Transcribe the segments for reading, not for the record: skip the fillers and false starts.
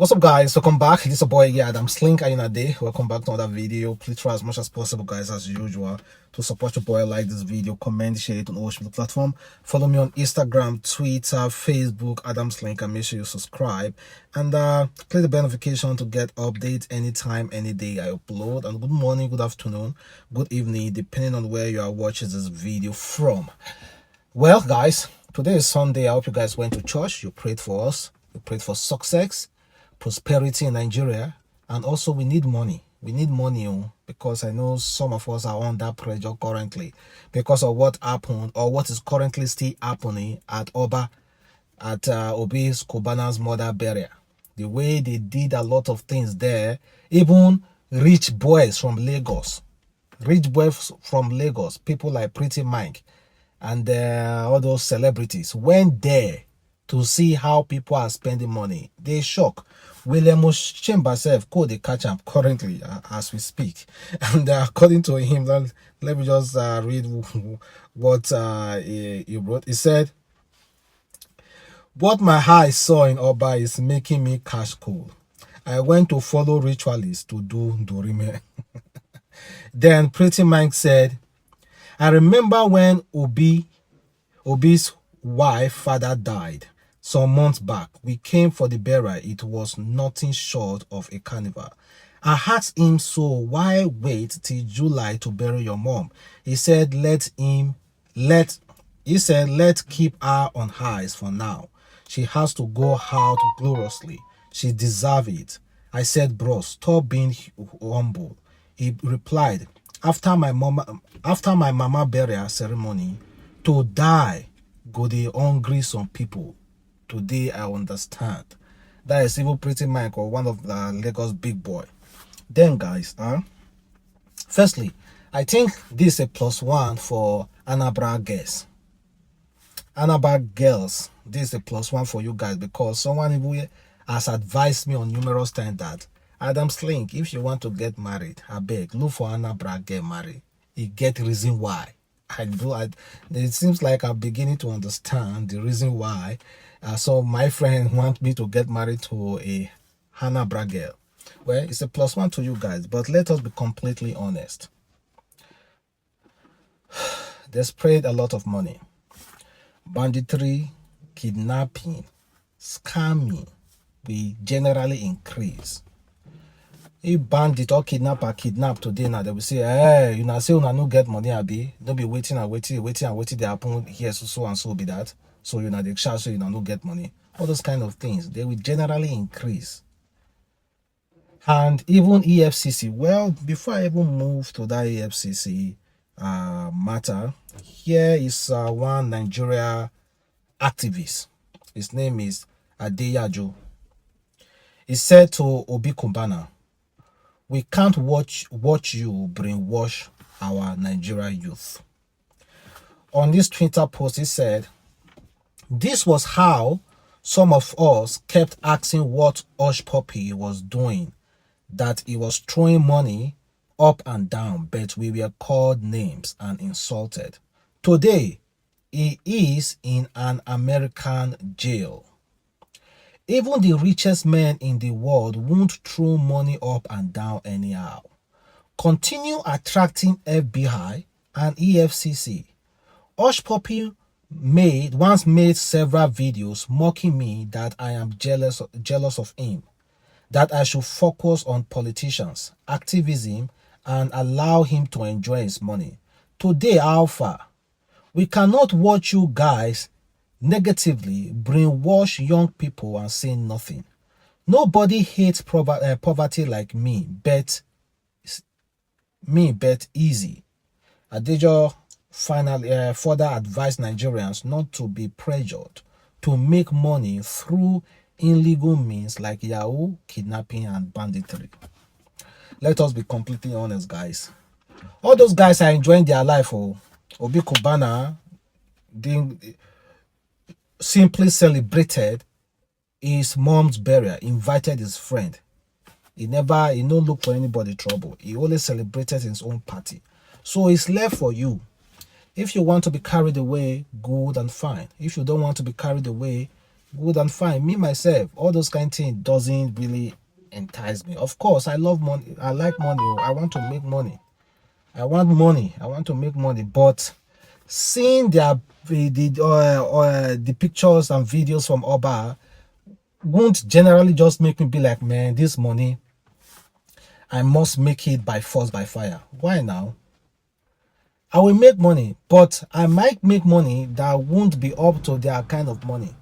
What's up, guys? Welcome back. This is your boy here, Adamslink. How you in a day? Welcome back to another video. Please try as much as possible, guys, as usual, to support your boy. Like this video, comment, share it on all social platform. Follow me on Instagram, Twitter, Facebook, Adamslink, and make sure you subscribe and click the bell notification to get updates anytime, any day I upload. And good morning, good afternoon, good evening, depending on where you are watching this video from. Well, guys, today is Sunday. I hope you guys went to church. You prayed for us. You prayed for success, prosperity in Nigeria, and also we need money. We need money because I know some of us are under pressure currently because of what happened or what is currently still happening at Obi Cubana's mother burial. The way they did a lot of things there, even rich boys from Lagos, people like Pretty Mike and all those celebrities went there to see how people are spending money. They shock. William Chamber self code they catch him currently as we speak, and according to him, let me just read what he wrote. He said, "What my eyes saw in Oba is making me cash cool. I went to follow ritualists to do Dorime." Then Pretty Mike said, "I remember when Obi's wife father died some months back. We came for the burial. It was nothing short of a carnival. I asked him, so why wait till July to bury your mom? He said, let keep her on highs for now. She has to go out gloriously. She deserves it." I said, "Bro, stop being humble." He replied, after my mama burial ceremony, to die go the hungry some people. Today I understand." That is even Pretty Mike, or one of the Lagos big boy. Then, guys, firstly, I think this is a +1 for Anambra girls. Anambra girls, this is a +1 for you guys, because someone even has advised me on numerous times that Adamslink, if you want to get married, I beg, look for Anambra girl marry. You get reason why. It seems like I'm beginning to understand the reason why. So my friend wants me to get married to a Anambra girl. Well, it's a +1 to you guys, but let us be completely honest. They sprayed a lot of money. Banditry, kidnapping, scamming will generally increase. If bandit or kidnapper kidnap today now, they will say, "Hey, you know, say una no get money, abi. Don't be waiting and waiting. They happen here, so and so be that. So you know they shall say you know no get money." All those kind of things, they will generally increase. And even EFCC. Well, before I even move to that EFCC matter, here is one Nigeria activist. His name is Adeyaju. He said to Obi Cubana, "We can't watch you brainwash our Nigeria youth." On this Twitter post, he said, "This was how some of us kept asking what Hushpuppi was doing, that he was throwing money up and down, but we were called names and insulted. Today, he is in an American jail. Even the richest men in the world won't throw money up and down anyhow. Continue attracting FBI and EFCC. Hushpuppi once made several videos mocking me that I am jealous of him, that I should focus on politicians, activism, and allow him to enjoy his money. Today, Alpha, we cannot watch you guys negatively brainwash young people and say nothing. Nobody hates poverty like me, bet easy." Adejo finally further advised Nigerians not to be pressured to make money through illegal means like Yahoo, kidnapping, and banditry. Let us be completely honest, guys. All those guys are enjoying their life. Obi Cubana simply celebrated his mom's burial, invited his friend. He no look for anybody trouble. He only celebrated his own party. So it's left for you. If you want to be carried away, good and fine. If you don't want to be carried away, good and fine. Me myself, all those kind of things doesn't really entice me. Of course, I love money. I like money. I want to make money. I want money. I want to make money. But seeing the pictures and videos from Oba won't generally just make me be like, man, this money, I must make it by force, by fire. Why now? I will make money, but I might make money that won't be up to their kind of money.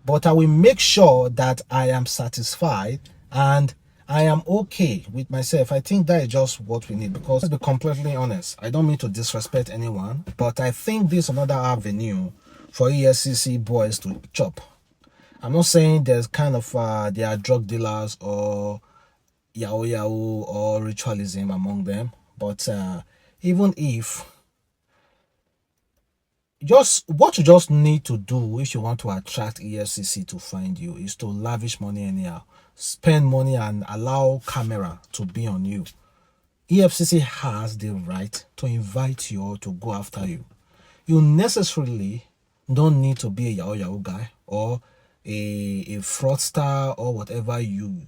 But I will make sure that I am satisfied and I am okay with myself. I think that is just what we need, because to be completely honest, I don't mean to disrespect anyone, but I think this is another avenue for EFCC boys to chop. I'm not saying there's kind of they are drug dealers or yahoo or ritualism among them, but even if, just what you just need to do if you want to attract EFCC to find you is to lavish money anyhow, spend money and allow camera to be on you. EFCC has the right to invite you or to go after you. You necessarily don't need to be a yahoo guy or a fraudster or whatever you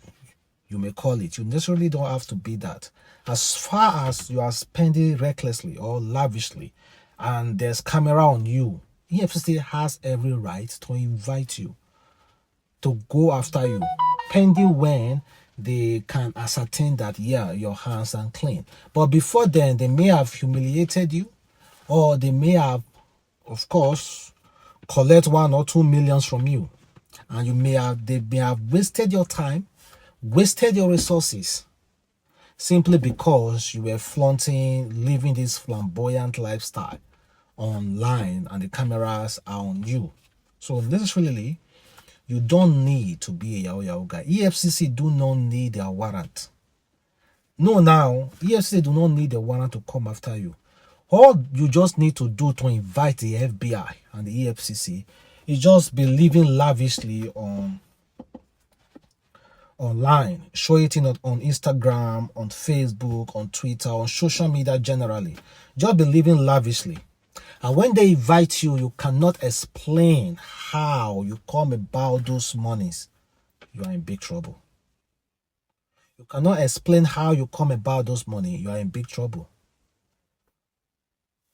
may call it. You necessarily don't have to be that. As far as you are spending recklessly or lavishly and there's camera on you, EFCC has every right to invite you, to go after you, pending when they can ascertain that, yeah, your hands are clean. But before then, they may have humiliated you, or they may have, of course, collect 1 or 2 millions from you. And they may have wasted your time, wasted your resources, simply because you were flaunting, living this flamboyant lifestyle online and the cameras are on you. So necessarily, you don't need to be a yahoo guy. EFCC do not need a warrant. No, now, EFCC do not need a warrant to come after you. All you just need to do to invite the FBI and the EFCC is just be living lavishly online, show it on Instagram, on Facebook, on Twitter, on social media generally. Just be living lavishly. And when they invite you, you cannot explain how you come about those monies, you are in big trouble. You cannot explain how you come about those money, you are in big trouble.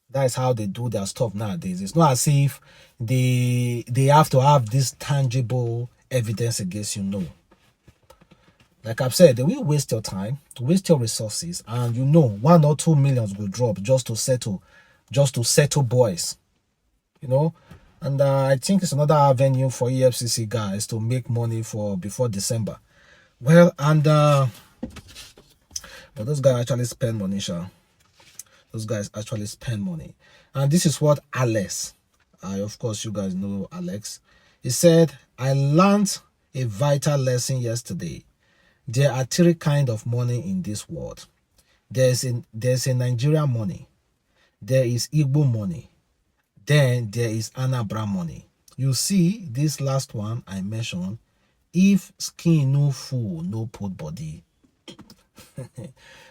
That is how they do their stuff nowadays. It's not as if they have to have this tangible evidence against you. No. Like I've said, they will waste your time, waste your resources, and 1 or 2 millions will drop just to settle boys, and I think it's another avenue for EFCC guys to make money before December. Well, and but those guys actually spend money, sure. Those guys actually spend money. And this is what Alex, of course you guys know Alex, he said, I learned a vital lesson yesterday. There are 3 kinds of money in this world. There's a Nigerian money, there is Igbo money, then there is Anambra money. You see, this last one I mentioned, if skin no full, no put body.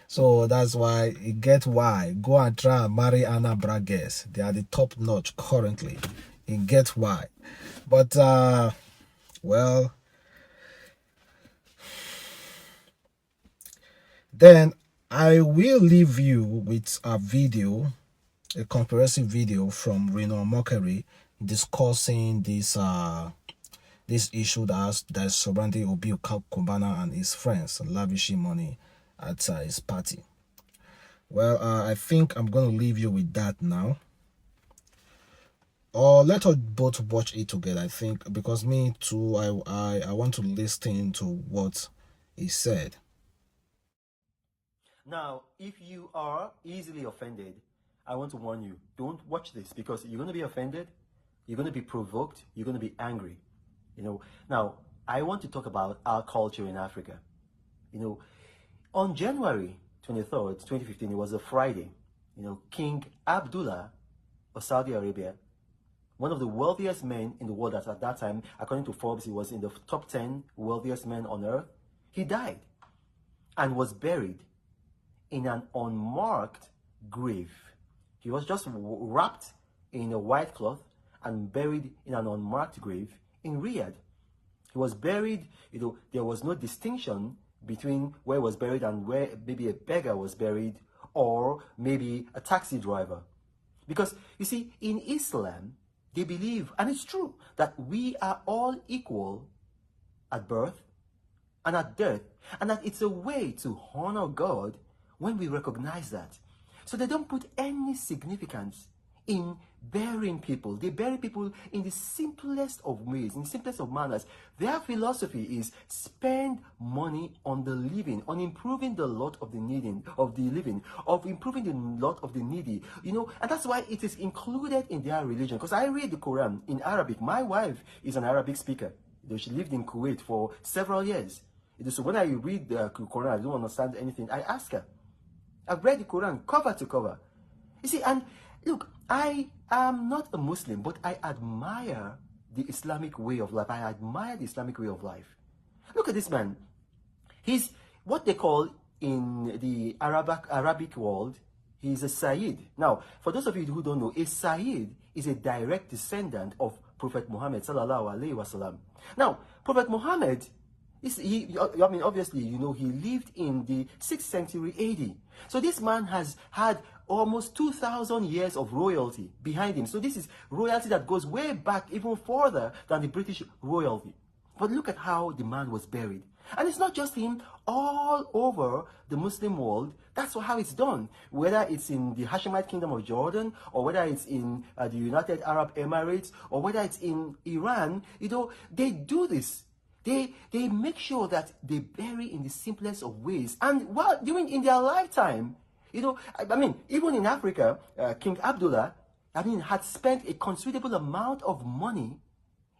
So that's why you get why. Go and try and marry Anambra girls. They are the top notch currently. You get why. But well, then I will leave you with a video, a comprehensive video from Reno Mockery discussing this issue that's surrounding Obi Cubana and his friends lavishing money at his party. Well, I think I'm going to leave you with that now. Or let us both watch it together, I think, because me too, I want to listen to what he said. Now, if you are easily offended, I want to warn you, don't watch this, because you're going to be offended, you're going to be provoked, you're going to be angry. Now, I want to talk about our culture in Africa. On January 23rd, 2015, it was a Friday, King Abdullah of Saudi Arabia, one of the wealthiest men in the world at that time, according to Forbes, he was in the top 10 wealthiest men on earth. He died and was buried in an unmarked grave. He was just wrapped in a white cloth and buried in an unmarked grave in Riyadh. He was buried, there was no distinction between where he was buried and where maybe a beggar was buried or maybe a taxi driver. Because, you see, in Islam, they believe, and it's true, that we are all equal at birth and at death, and that it's a way to honor God when we recognize that. So they don't put any significance in burying people. They bury people in the simplest of ways, in the simplest of manners. Their philosophy is spend money on the living, on improving the lot of the living, of improving the lot of the needy. And that's why it is included in their religion. Because I read the Quran in Arabic. My wife is an Arabic speaker. She lived in Kuwait for several years. So when I read the Quran, I don't understand anything. I ask her. I've read the Quran cover to cover. You see, and look, I am not a Muslim, but I admire the Islamic way of life. I admire the Islamic way of life. Look at this man. He's what they call in the Arabic world, he's a Sayyid. Now, for those of you who don't know, a Sayyid is a direct descendant of Prophet Muhammad sallallahu alaihi wasallam. Now, Prophet Muhammad, obviously, he lived in the 6th century AD. So this man has had almost 2,000 years of royalty behind him. So this is royalty that goes way back, even further than the British royalty. But look at how the man was buried. And it's not just him, all over the Muslim world, that's how it's done. Whether it's in the Hashemite Kingdom of Jordan, or whether it's in the United Arab Emirates, or whether it's in Iran, they do this. They make sure that they bury in the simplest of ways. And while in their lifetime, even in Africa, King Abdullah, had spent a considerable amount of money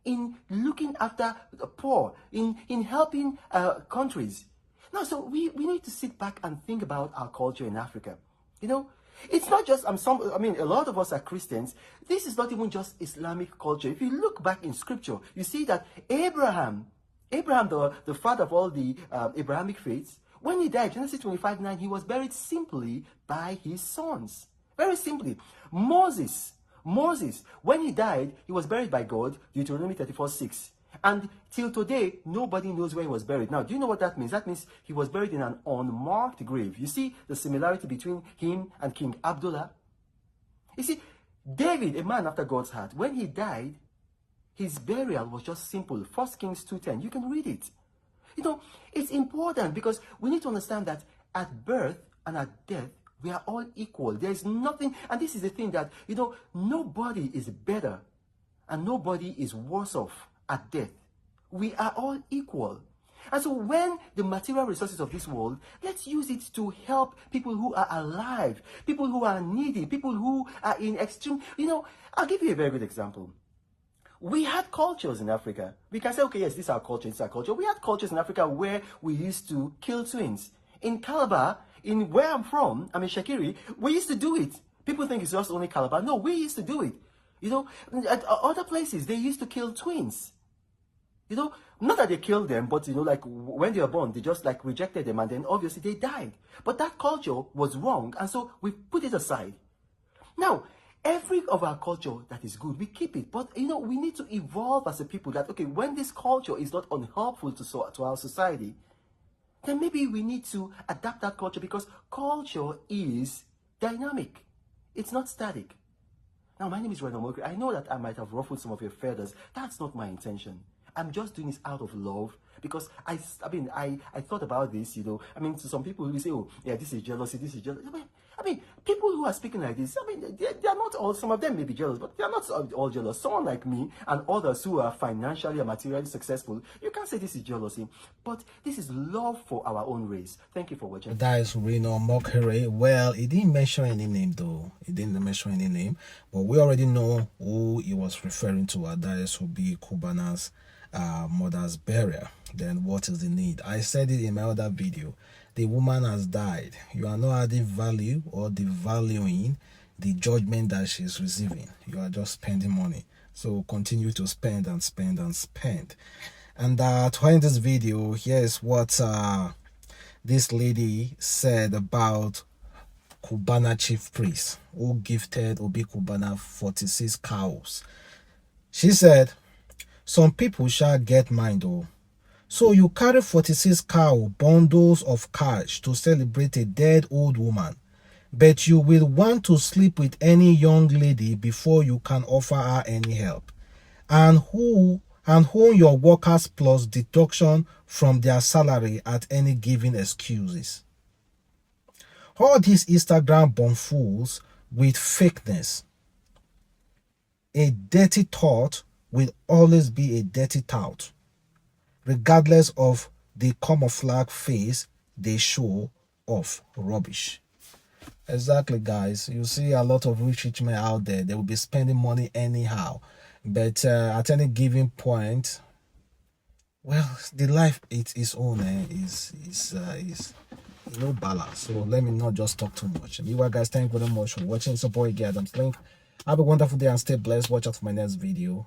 in looking after the poor, in helping countries. Now, so we need to sit back and think about our culture in Africa. It's not just, a lot of us are Christians. This is not even just Islamic culture. If you look back in scripture, you see that Abraham, the father of all the Abrahamic faiths, when he died, Genesis 25:9, he was buried simply by his sons. Very simply. Moses, when he died, he was buried by God, Deuteronomy 34:6. And till today, nobody knows where he was buried. Now, do you know what that means? That means he was buried in an unmarked grave. You see the similarity between him and King Abdullah? You see, David, a man after God's heart, when he died, his burial was just simple. 1 Kings 2:10. You can read it. It's important because we need to understand that at birth and at death, we are all equal. There is nothing, and this is the thing that, nobody is better and nobody is worse off at death. We are all equal. And so when the material resources of this world, let's use it to help people who are alive, people who are needy, people who are in extreme, I'll give you a very good example. We had cultures in Africa. We can say, okay, yes, this is our culture, this is our culture. We had cultures in Africa where we used to kill twins. In Calabar, in where I'm from, Shakiri, we used to do it. People think it's just only Calabar. No, we used to do it. At other places, they used to kill twins. Not that they killed them, but, like when they were born, they just like rejected them and then obviously they died. But that culture was wrong, and so we put it aside. Now, every of our culture that is good, we keep it. But, we need to evolve as a people that, okay, when this culture is not unhelpful to our society, then maybe we need to adapt that culture because culture is dynamic. It's not static. Now, my name is Renan Mokri. I know that I might have ruffled some of your feathers. That's not my intention. I'm just doing this out of love because I thought about this, to some people who say, oh, yeah, this is jealousy, this is jealousy. People who are speaking like this, they are not all, some of them may be jealous, but they are not all jealous. Someone like me and others who are financially and materially successful, you can't say this is jealousy, but this is love for our own race. Thank you for watching. That is Reno Mokere. Well, he didn't mention any name though. He didn't mention any name, but we already know who he was referring to. That is Obi Cubana's mother's burial. Then what is the need? I said it in my other video. The woman has died. You are not adding value or devaluing the judgment that she's receiving. You are just spending money. So continue to spend and spend and spend. And to end this video, here's what this lady said about Cubana chief priest who gifted Obi Cubana 46 cows. She said, Some people shall get mine though. So you carry 46 cow bundles of cash to celebrate a dead old woman, but you will want to sleep with any young lady before you can offer her any help, and who your workers plus deduction from their salary at any given excuses. All these Instagram bumfools with fakeness. A dirty thought will always be a dirty thought, regardless of the camouflage face they show of rubbish. Exactly, guys. You see a lot of rich men out there. They will be spending money anyhow, but at any given point, well, the life it's its own is balance. So let me not just talk too much. Meanwhile, guys, thank you very much for watching. Support again, Adamslink. Have a wonderful day and stay blessed. Watch out for my next video.